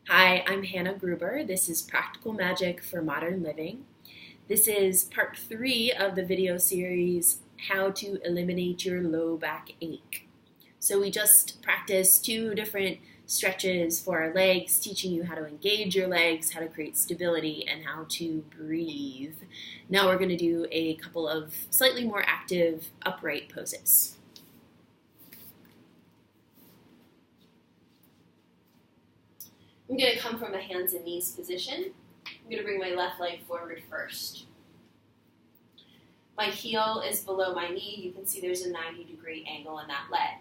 Hi, I'm Hannah Gruber. This is Practical Magic for Modern Living. This is part 3 of the video series, How to Eliminate Your Low Back Ache. So we just practiced 2 different stretches for our legs, teaching you how to engage your legs, how to create stability, and how to breathe. Now we're going to do a couple of slightly more active upright poses. I'm going to come from a hands and knees position. I'm going to bring my left leg forward first. My heel is below my knee. You can see there's a 90-degree angle in that leg.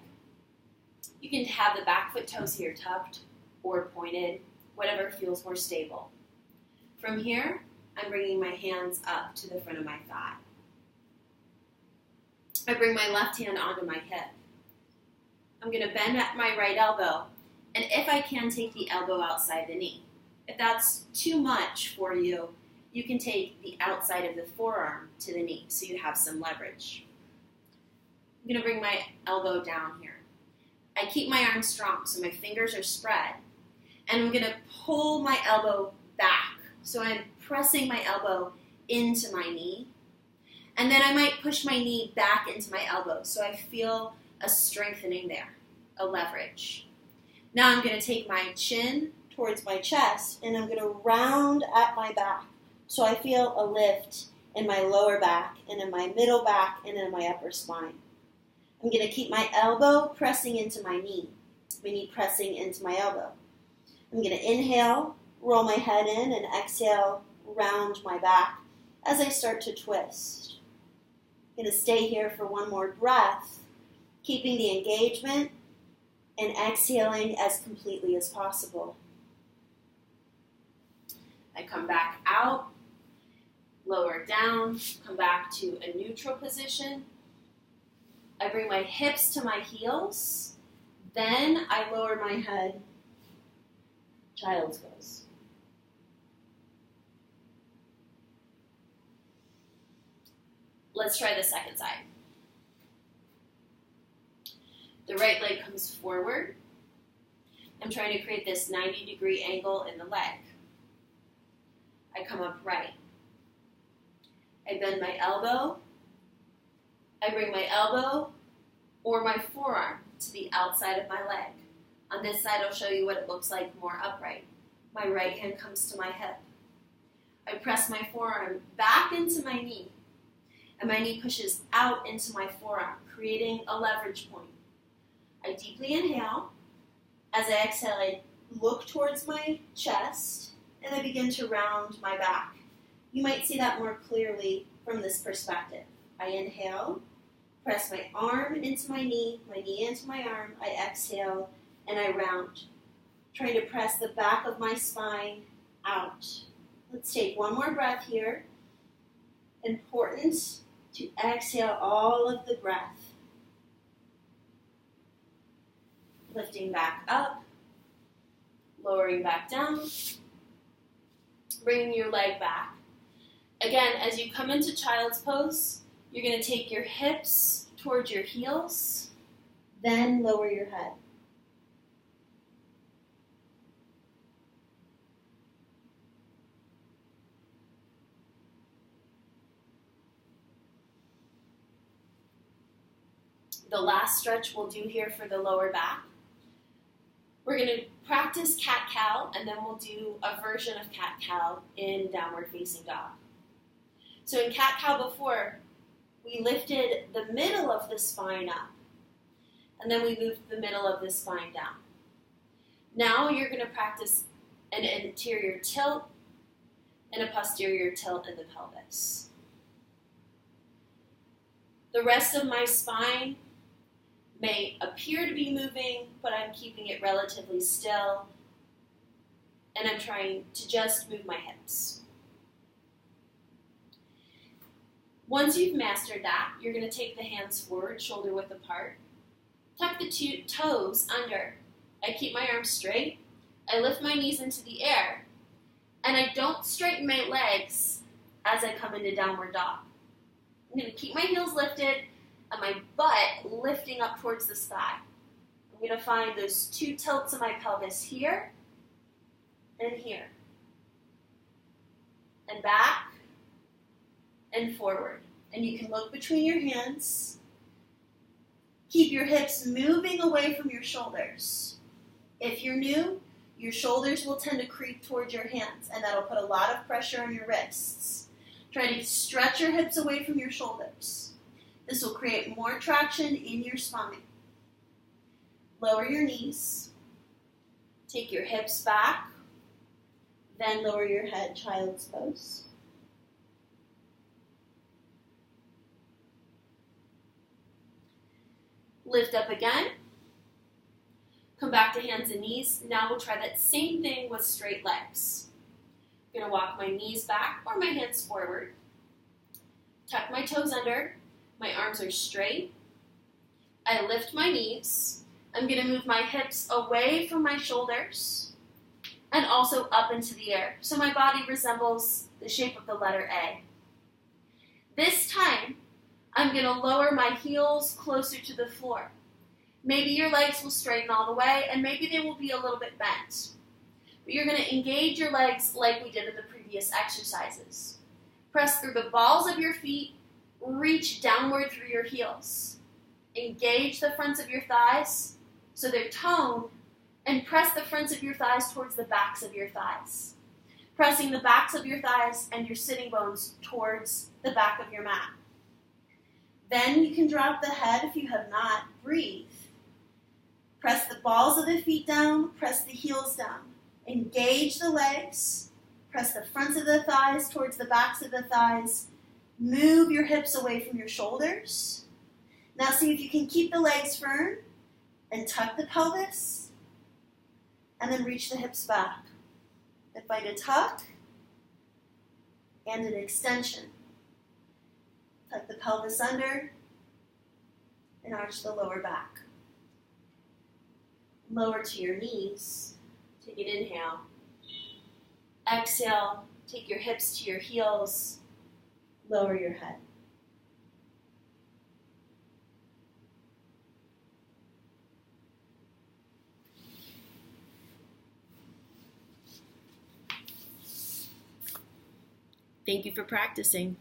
You can have the back foot toes here tucked or pointed, whatever feels more stable. From here, I'm bringing my hands up to the front of my thigh. I bring my left hand onto my hip. I'm going to bend at my right elbow. And if I can, take the elbow outside the knee. If that's too much for you, you can take the outside of the forearm to the knee so you have some leverage. I'm going to bring my elbow down here. I keep my arms strong so my fingers are spread. And I'm going to pull my elbow back. So I'm pressing my elbow into my knee. And then I might push my knee back into my elbow so I feel a strengthening there, a leverage. Now I'm going to take my chin towards my chest and I'm going to round at my back so I feel a lift in my lower back and in my middle back and in my upper spine. I'm going to keep my elbow pressing into my knee pressing into my elbow. I'm going to inhale, roll my head in, and exhale, round my back as I start to twist. I'm going to stay here for one more breath, keeping the engagement and exhaling as completely as possible. I come back out, lower down, come back to a neutral position. I bring my hips to my heels, then I lower my head, child's pose. Let's try the second side. The right leg comes forward. I'm trying to create this 90-degree angle in the leg. I come upright. I bend my elbow. I bring my elbow or my forearm to the outside of my leg. On this side, I'll show you what it looks like more upright. My right hand comes to my hip. I press my forearm back into my knee, and my knee pushes out into my forearm, creating a leverage point. I deeply inhale. As I exhale, I look towards my chest, and I begin to round my back. You might see that more clearly from this perspective. I inhale, press my arm into my knee into my arm. I exhale, and I round, trying to press the back of my spine out. Let's take one more breath here. Important to exhale all of the breath. Lifting back up, lowering back down, bringing your leg back. Again, as you come into child's pose, you're going to take your hips towards your heels, then lower your head. The last stretch we'll do here for the lower back. We're going to practice cat-cow, and then we'll do a version of cat-cow in downward facing dog. So in cat-cow before, we lifted the middle of the spine up, and then we moved the middle of the spine down. Now you're going to practice an anterior tilt and a posterior tilt in the pelvis. The rest of my spine may appear to be moving, but I'm keeping it relatively still, and I'm trying to just move my hips. Once you've mastered that, you're going to take the hands forward, shoulder width apart, tuck the 2 toes under. I keep my arms straight, I lift my knees into the air, and I don't straighten my legs as I come into downward dog. I'm going to keep my heels lifted, and my butt lifting up towards the sky. I'm going to find those 2 tilts in my pelvis here and here. And back and forward. And you can look between your hands. Keep your hips moving away from your shoulders. If you're new, your shoulders will tend to creep towards your hands, and that'll put a lot of pressure on your wrists. Try to stretch your hips away from your shoulders. This will create more traction in your spine. Lower your knees. Take your hips back. Then lower your head, child's pose. Lift up again. Come back to hands and knees. Now we'll try that same thing with straight legs. I'm going to walk my knees back or my hands forward. Tuck my toes under. My arms are straight. I lift my knees. I'm going to move my hips away from my shoulders and also up into the air. So my body resembles the shape of the letter A. This time, I'm going to lower my heels closer to the floor. Maybe your legs will straighten all the way, and maybe they will be a little bit bent. But you're going to engage your legs like we did in the previous exercises. Press through the balls of your feet, reach downward through your heels. Engage the fronts of your thighs so they're toned, and press the fronts of your thighs towards the backs of your thighs. Pressing the backs of your thighs and your sitting bones towards the back of your mat. Then you can drop the head if you have not. Breathe. Press the balls of the feet down, press the heels down. Engage the legs, press the fronts of the thighs towards the backs of the thighs. Move your hips away from your shoulders. Now see if you can keep the legs firm and tuck the pelvis, and then reach the hips back. And find a tuck and an extension. Tuck the pelvis under and arch the lower back. Lower to your knees. Take an inhale. Exhale. Take your hips to your heels. Lower your head. Thank you for practicing.